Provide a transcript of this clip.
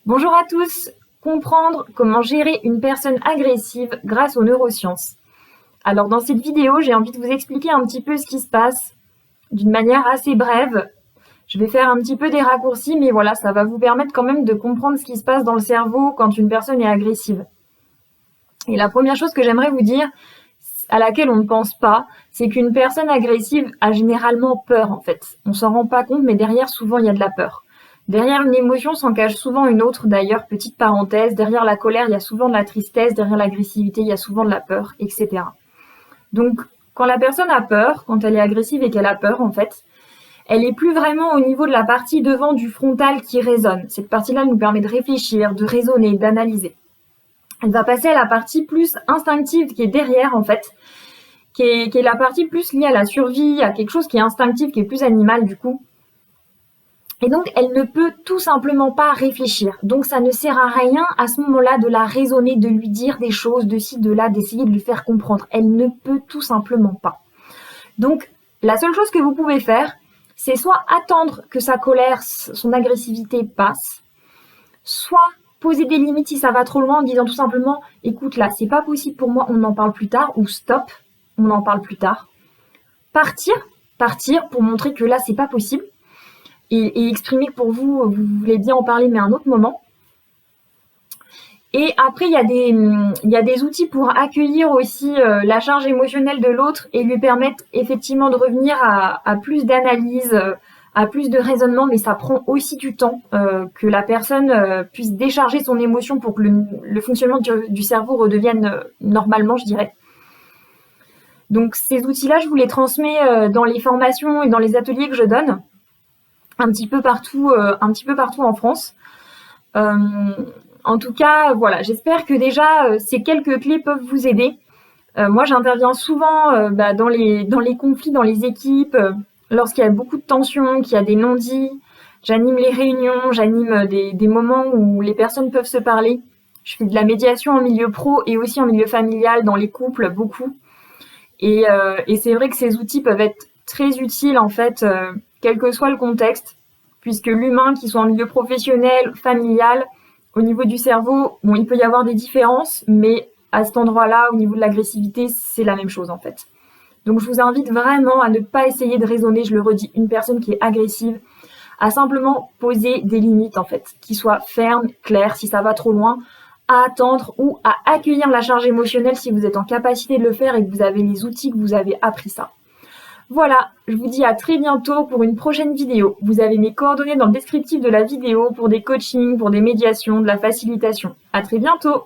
Bonjour à tous, comprendre comment gérer une personne agressive grâce aux neurosciences. Alors dans cette vidéo, j'ai envie de vous expliquer un petit peu ce qui se passe d'une manière assez brève. Je vais faire un petit peu des raccourcis, mais voilà, ça va vous permettre quand même de comprendre ce qui se passe dans le cerveau quand une personne est agressive. Et la première chose que j'aimerais vous dire, à laquelle on ne pense pas, c'est qu'une personne agressive a généralement peur en fait. On s'en rend pas compte, mais derrière, souvent, il y a de la peur. Derrière une émotion s'en cache souvent une autre, d'ailleurs, petite parenthèse, derrière la colère, il y a souvent de la tristesse, derrière l'agressivité, il y a souvent de la peur, etc. Donc, quand la personne a peur, quand elle est agressive et qu'elle a peur, en fait, elle est plus vraiment au niveau de la partie devant du frontal qui résonne. Cette partie-là nous permet de réfléchir, de raisonner, d'analyser. Elle va passer à la partie plus instinctive qui est derrière, en fait, qui est la partie plus liée à la survie, à quelque chose qui est instinctif, qui est plus animal, du coup. Et donc, elle ne peut tout simplement pas réfléchir. Donc, ça ne sert à rien à ce moment-là de la raisonner, de lui dire des choses, de ci, de là, d'essayer de lui faire comprendre. Elle ne peut tout simplement pas. Donc, la seule chose que vous pouvez faire, c'est soit attendre que sa colère, son agressivité passe, soit poser des limites si ça va trop loin en disant tout simplement « Écoute, là, c'est pas possible pour moi, on en parle plus tard » ou « Stop, on en parle plus tard ». Partir pour montrer que là, c'est pas possible et exprimer que pour vous, vous voulez bien en parler, mais à un autre moment. Et après, il y a des outils pour accueillir aussi la charge émotionnelle de l'autre et lui permettre effectivement de revenir à plus d'analyse, à plus de raisonnement, mais ça prend aussi du temps que la personne puisse décharger son émotion pour que le fonctionnement du cerveau redevienne normalement, je dirais. Donc ces outils-là, je vous les transmets dans les formations et dans les ateliers que je donne, un petit peu partout en France. En tout cas, voilà, j'espère que déjà ces quelques clés peuvent vous aider. Moi, j'interviens souvent dans les conflits, dans les équipes, lorsqu'il y a beaucoup de tensions, qu'il y a des non-dits. J'anime les réunions, j'anime des moments où les personnes peuvent se parler. Je fais de la médiation en milieu pro et aussi en milieu familial, dans les couples, beaucoup. Et c'est vrai que ces outils peuvent être très utiles, en fait, quel que soit le contexte, puisque l'humain, qu'il soit en milieu professionnel, familial, au niveau du cerveau, bon, il peut y avoir des différences, mais à cet endroit-là, au niveau de l'agressivité, c'est la même chose, en fait. Donc, je vous invite vraiment à ne pas essayer de raisonner, je le redis, une personne qui est agressive, à simplement poser des limites, en fait, qui soient fermes, claires, si ça va trop loin, à attendre ou à accueillir la charge émotionnelle si vous êtes en capacité de le faire et que vous avez les outils, que vous avez appris ça. Voilà, je vous dis à très bientôt pour une prochaine vidéo. Vous avez mes coordonnées dans le descriptif de la vidéo pour des coachings, pour des médiations, de la facilitation. À très bientôt!